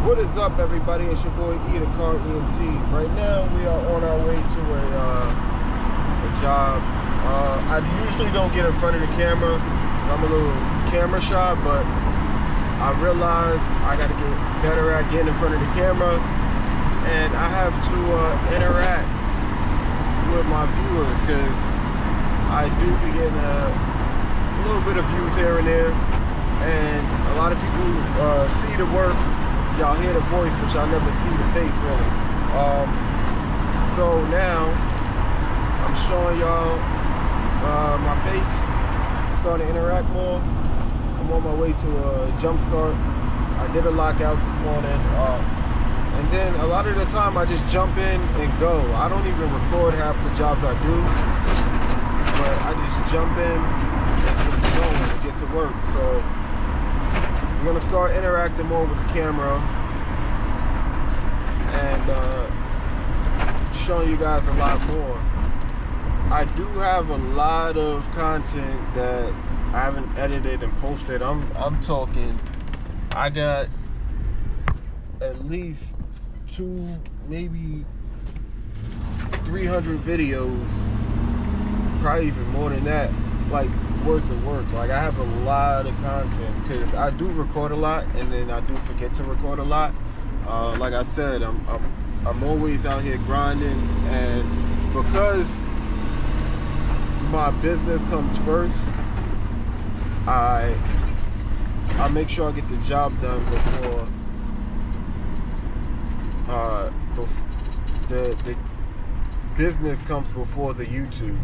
What is up, everybody? It's your boy E, the Car ENT. Right now, we are on our way to a job. I usually don't get in front of the camera. I'm a little camera shy, but I realize I got to get better at getting in front of the camera, and I have to interact with my viewers because I do be getting a little bit of views here and there, and a lot of people see the work. Y'all hear the voice, but y'all never see the face, really. So now, I'm showing y'all my face, starting to interact more. I'm on my way to a jump start. I did a lockout this morning. And then a lot of the time, I just jump in and go. I don't even record half the jobs I do, but I just jump in and get going and get to work. So I'm gonna start interacting more with the camera and showing you guys a lot more. I do have a lot of content that I haven't edited and posted. I'm talking, I got at least 2, maybe 300 videos, probably even more than that, like worth of work. Like I have a lot of content because I do record a lot and then I do forget to record a lot. Like I said, I'm always out here grinding, and because my business comes first, I make sure I get the job done before the business comes before the YouTube.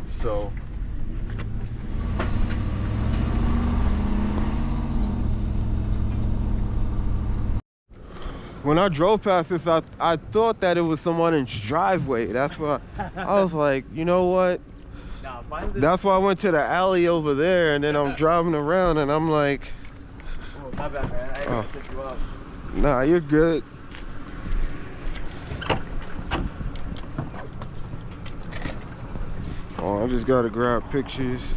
So when I drove past this, I thought that it was someone's driveway. That's why I was like, you know what? Nah, that's why I went to the alley over there, and then I'm driving around, and I'm like, oh, my bad, man. I didn't pick you up. Nah, you're good. Oh, I just gotta grab pictures.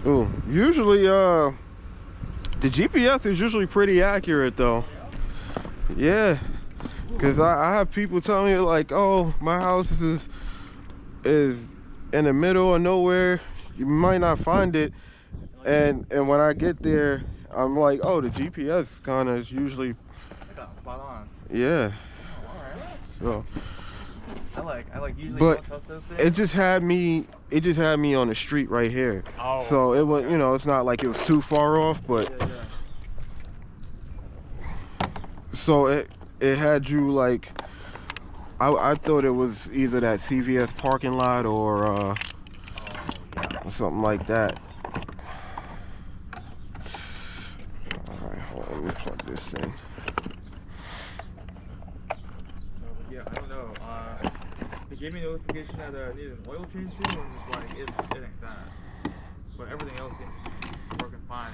Oh, usually the GPS is usually pretty accurate though. Yeah, because I have people telling me like, oh, my house is in the middle of nowhere, you might not find it, and when I get there, I'm like, oh, the GPS kind of is usually spot on. Yeah. Oh, all right. So I like usually but don't trust those things. it just had me on the street right here. Oh, so it was, you know, it's not like it was too far off, but yeah. So it had you like, I thought it was either that CVS parking lot or something like that. All right, hold on, let me plug this in. Yeah, I don't know. They gave me a notification that I needed an oil change soon, and it's like, it ain't that. But everything else seems to be working fine.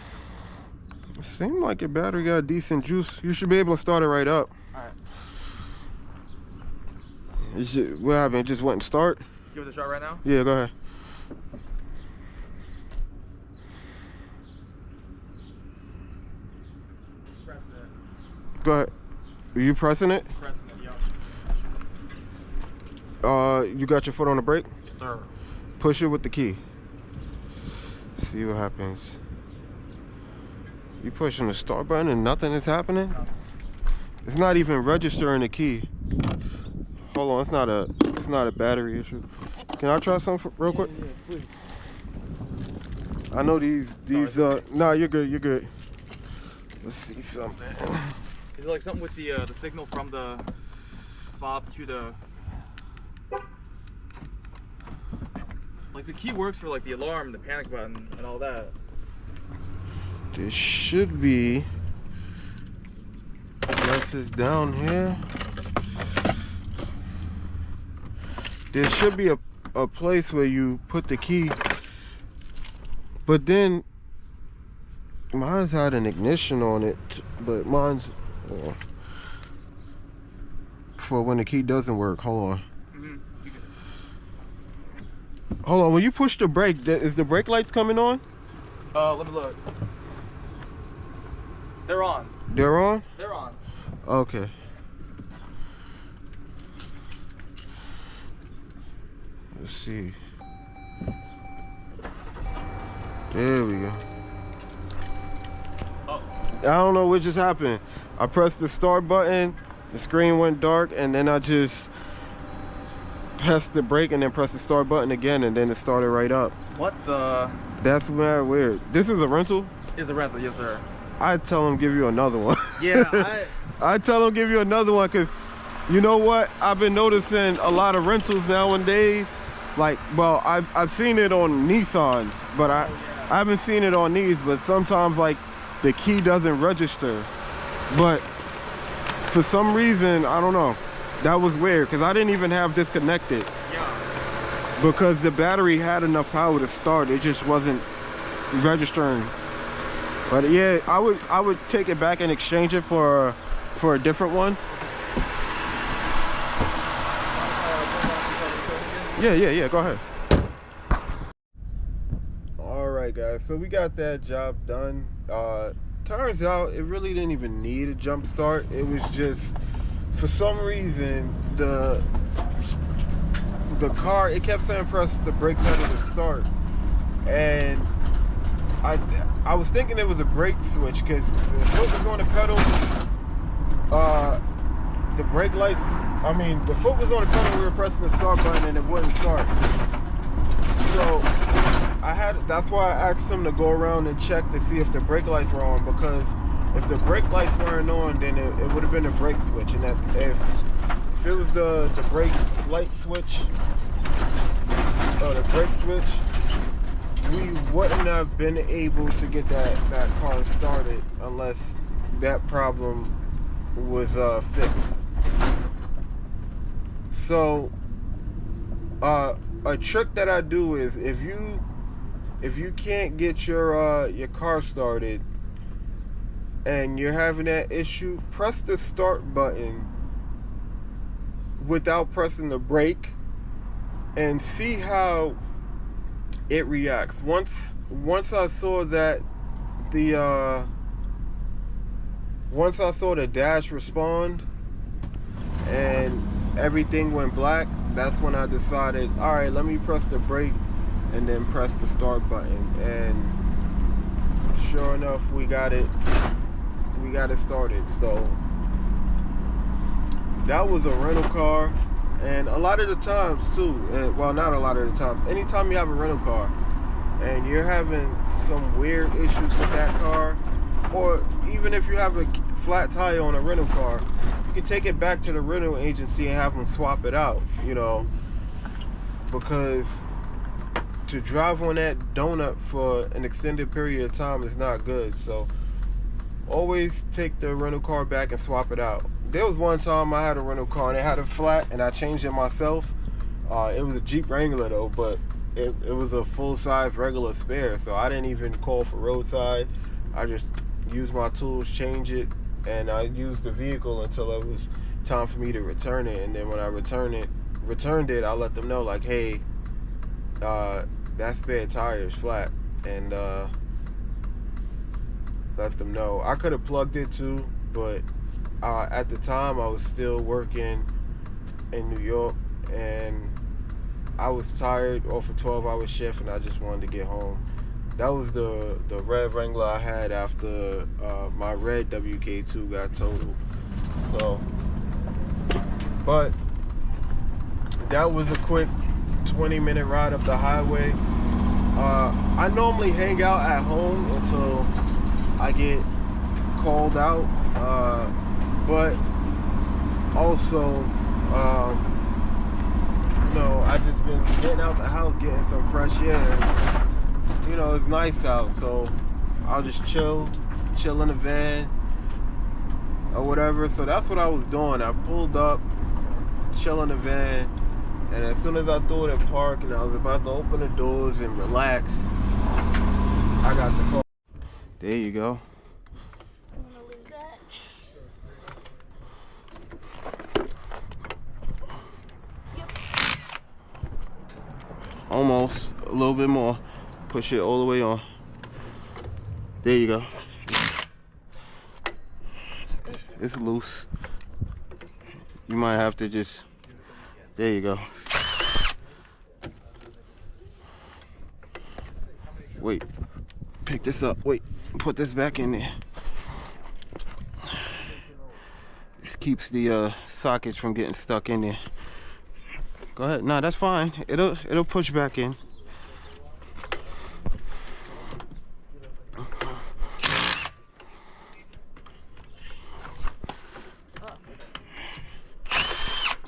It seemed like your battery got decent juice. You should be able to start it right up. Alright. What happened? It just wouldn't start? Give it a shot right now? Yeah, go ahead. Pressing it. Go ahead. Are you pressing it? Pressing it, yeah. You got your foot on the brake? Yes, sir. Push it with the key. See what happens. You pushing the start button and nothing is happening? No. It's not even registering the key. Hold on, it's not a battery issue. Can I try something real quick? Yeah, please. I know these nah, you're good. Let's see something. Is it like something with the signal from the fob to the, like the key works for like the alarm, the panic button, and all that. There should be, unless it's down here, there should be a place where you put the key, but then mine's had an ignition on it, but mine's for when the key doesn't work. Hold on. Hold on, when you push the brake, is the brake lights coming on? Let me look. They're on. They're on? They're on. Okay. Let's see. There we go. Oh. I don't know what just happened. I pressed the start button, the screen went dark, and then I just pressed the brake and then pressed the start button again, and then it started right up. What the? That's mad weird. This is a rental? It's a rental, yes sir. I'd tell him give you another one. Yeah, I'd tell him give you another one, because you know what? I've been noticing a lot of rentals nowadays. Like, well, I've seen it on Nissans, but I haven't seen it on these, but sometimes like the key doesn't register. But for some reason, I don't know, that was weird, because I didn't even have this connected. Yeah. Because the battery had enough power to start, it just wasn't registering. But yeah, I would take it back and exchange it for a different one. Yeah, go ahead. All right, guys, so we got that job done. Turns out it really didn't even need a jump start. It was just, for some reason, the car, it kept saying press the brake pedal to start, and I was thinking it was a brake switch, because the foot was on the pedal, the brake lights, the foot was on the pedal, we were pressing the start button and it wouldn't start. So that's why I asked him to go around and check to see if the brake lights were on, because if the brake lights weren't on, then it would have been a brake switch, and that if it was the brake light switch, or the brake switch, we wouldn't have been able to get that car started unless that problem was fixed. So a trick that I do is, if you can't get your car started and you're having that issue, press the start button without pressing the brake and see how it reacts. Once I saw that once I saw the dash respond and everything went black, that's when I decided, all right, let me press the brake and then press the start button, and sure enough, we got it started. So that was a rental car. And a lot of the times too, well, not a lot of the times, anytime you have a rental car and you're having some weird issues with that car, or even if you have a flat tire on a rental car, you can take it back to the rental agency and have them swap it out, because to drive on that donut for an extended period of time is not good. So always take the rental car back and swap it out. There was one time I had a rental car and it had a flat, and I changed it myself. It was a Jeep Wrangler though, but it was a full-size regular spare, so I didn't even call for Roadside. I just used my tools, change it, and I used the vehicle until it was time for me to return it. And then when I returned it, I let them know, like, hey, that spare tire is flat, and let them know. I could have plugged it too, but at the time I was still working in New York, and I was tired off a 12-hour shift, and I just wanted to get home. That was the red Wrangler I had after my red WK2 got totaled. So, but that was a quick 20-minute ride up the highway. I normally hang out at home until I get called out, but also, I just been getting out the house, getting some fresh air. It's nice out, so I'll just chill in the van or whatever. So that's what I was doing. I pulled up, chill in the van, and as soon as I threw it in park and I was about to open the doors and relax, I got the call. There you go. I'm gonna lose that. Yep. Almost. A little bit more. Push it all the way on. There you go. It's loose. You might have to just... There you go. Wait. Pick this up. Wait. Put this back in there. This keeps the sockets from getting stuck in there. Go ahead. No, that's fine. It'll push back in.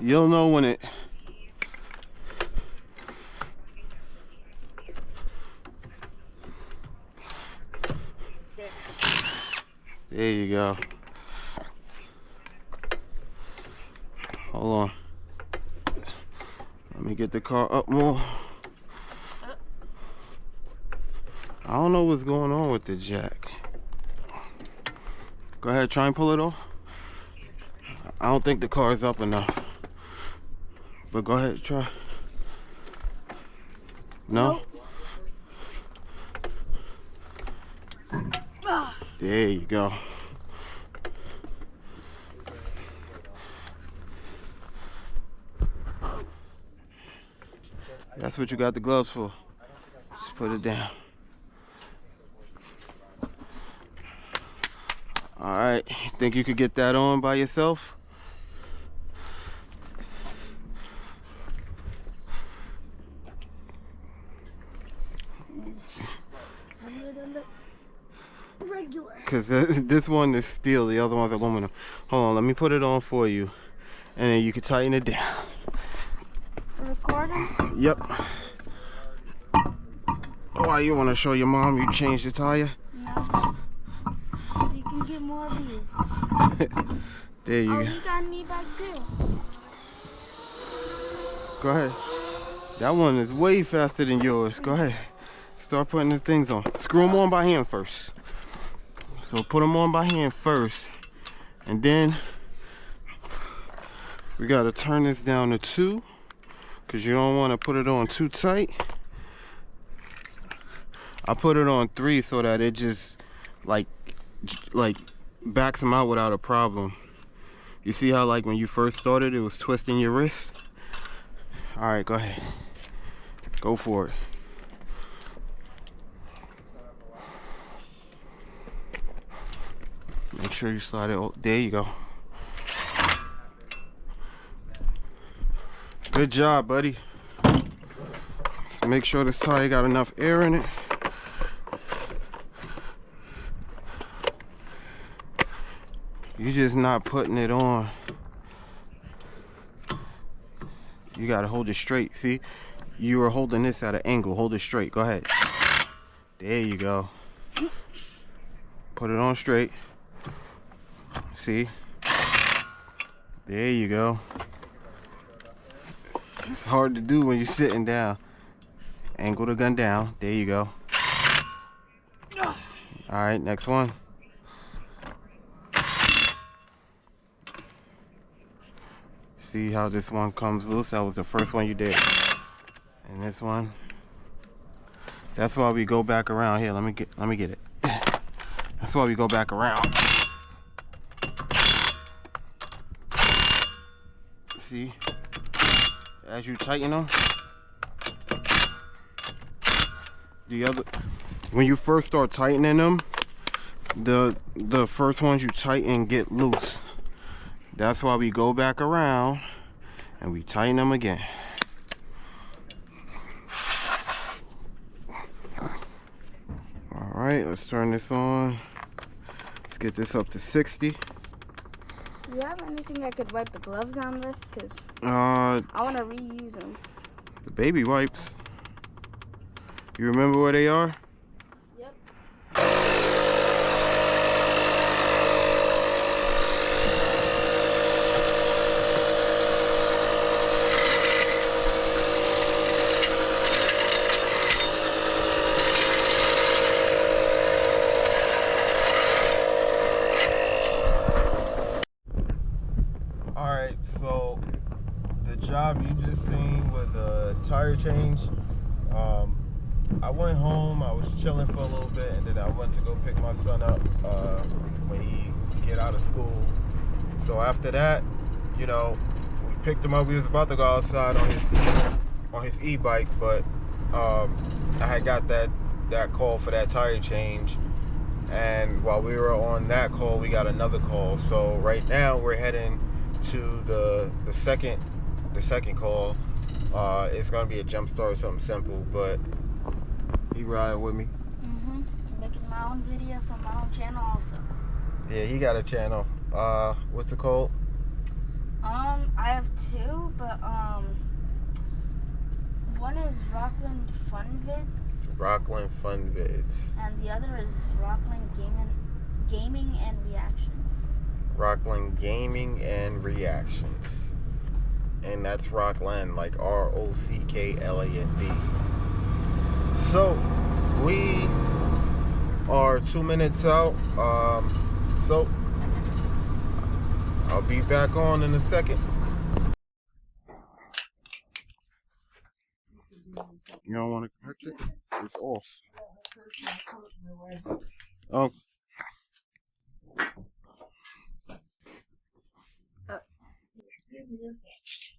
You'll know when it... There you go. Hold on. Let me get the car up more. I don't know what's going on with the jack. Go ahead, try and pull it off. I don't think the car is up enough. But go ahead, try. No? There you go. That's what you got the gloves for. Just put it down. Alright, think you could get that on by yourself? Regular. Because this one is steel, the other one's aluminum. Hold on, let me put it on for you. And then you can tighten it down. Recording? Yep. Oh, you want to show your mom you changed the tire? No. So you can get more of these. There you Oh, go. you got a knee back too. Go ahead. That one is way faster than yours. Go ahead. Start putting the things on. Screw them on by hand first. So put them on by hand first. And then we got to turn this down to 2. Because you don't want to put it on too tight. I put it on 3 so that it just like backs them out without a problem. You see how like when you first started it was twisting your wrist? Alright, go ahead. Go for it. Make sure you slide it. Oh, there you go. Good job, buddy. So make sure this tire got enough air in it. You're just not putting it on. You gotta hold it straight. See, you were holding this at an angle. Hold it straight. Go ahead. There you go. Put it on straight. See? There you go. It's hard to do when you're sitting down. Angle the gun down. There you go. Alright, next one. See how this one comes loose? That was the first one you did. And this one. That's why we go back around here. Let me get it. That's why we go back around. See? As you tighten them, when you first start tightening them, the first ones you tighten get loose. That's why we go back around and we tighten them again. All right, let's turn this on. Let's get this up to 60. Do you have anything I could wipe the gloves down with? Because I want to reuse them. The baby wipes. You remember where they are? Yep. Alright, so the job you just seen was a tire change. I went home, I was chilling for a little bit, and then I went to go pick my son up when he get out of school. So after that, you know, we picked him up. We was about to go outside on his e-bike, but I had got that call for that tire change, and while we were on that call, we got another call. So right now we're heading to the second call. It's gonna be a jump start or something simple, but he riding with me. Making my own video for my own channel also. Yeah, he got a channel. What's it called? I have two, but one is Rockland Fun Vids. Rockland Fun Vids. And the other is Rockland Gaming and Reactions. Rockland Gaming and Reactions. And that's Rockland, like Rockland. So we are 2 minutes out. So I'll be back on in a second. You don't want to connect it? It's off. Oh.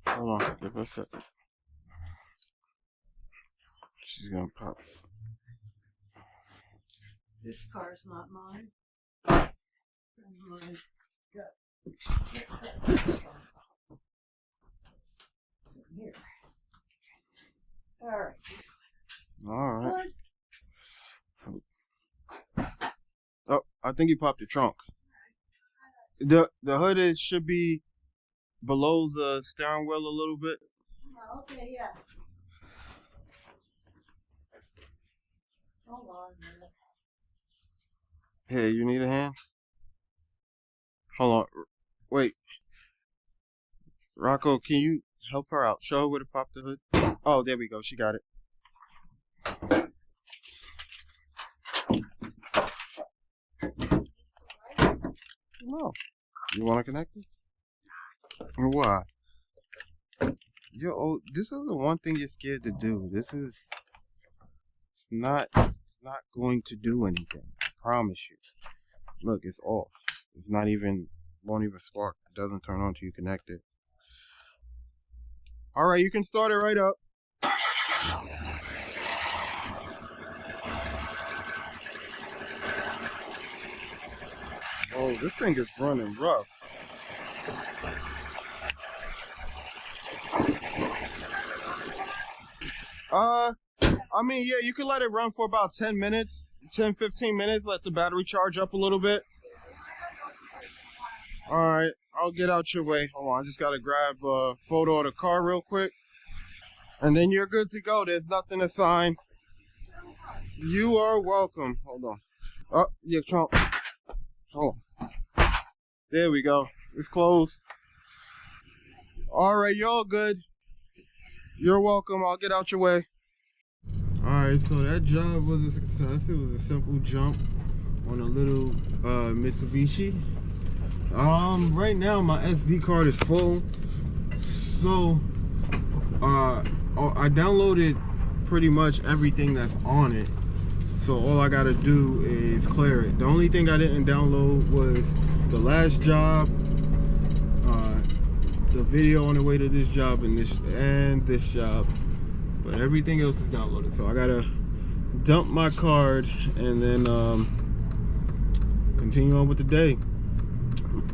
Hold on, give her a second. She's gonna pop. This car's not mine. Mine. It's in here. All right. Oh, I think he popped the trunk. The hood should be below the steering wheel a little bit. Oh, okay, yeah. Hold on a minute. Hey, you need a hand? Hold on. Wait. Rocco, can you help her out? Show her where to pop the hood. Oh, there we go. She got it. No. You want to connect it? Why? This is the one thing you're scared to do. It's not going to do anything. I promise you. Look, it's off. It's not even, won't even spark. It doesn't turn on till you connect it. All right, you can start it right up. Oh, this thing is running rough. I mean, yeah, you can let it run for about 10 minutes, 10, 15 minutes, let the battery charge up a little bit. All right, I'll get out your way. Hold on, I just got to grab a photo of the car real quick. And then you're good to go. There's nothing to sign. You are welcome. Hold on. Oh, yeah, trunk. Hold on. There we go. It's closed. All right, y'all good. You're welcome. I'll get out your way. Alright, so that job was a success. It was a simple jump on a little Mitsubishi. Right now my SD card is full. So I downloaded pretty much everything that's on it. So all I gotta do is clear it. The only thing I didn't download was the last job, the video on the way to this job and this job. But everything else is downloaded, so I gotta dump my card and then continue on with the day.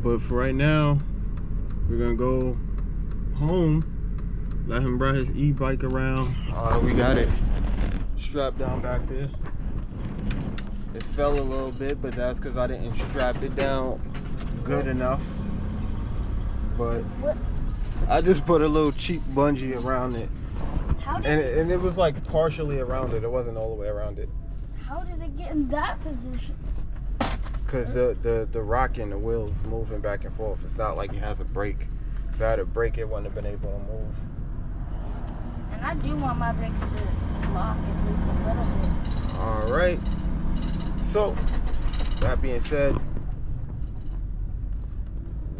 But for right now, we're gonna go home, let him ride his e-bike around. We got it strapped down back there. It fell a little bit, but that's because I didn't strap it down good enough. But I just put a little cheap bungee around it. And it was like partially around it. It wasn't all the way around it. How did it get in that position? Because the rock in the wheels moving back and forth. It's not like it has a brake. If it had a brake, it wouldn't have been able to move. And I do want my brakes to lock at least a little bit. All right. So, that being said,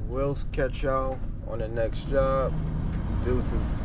we'll catch y'all on the next job. Deuces.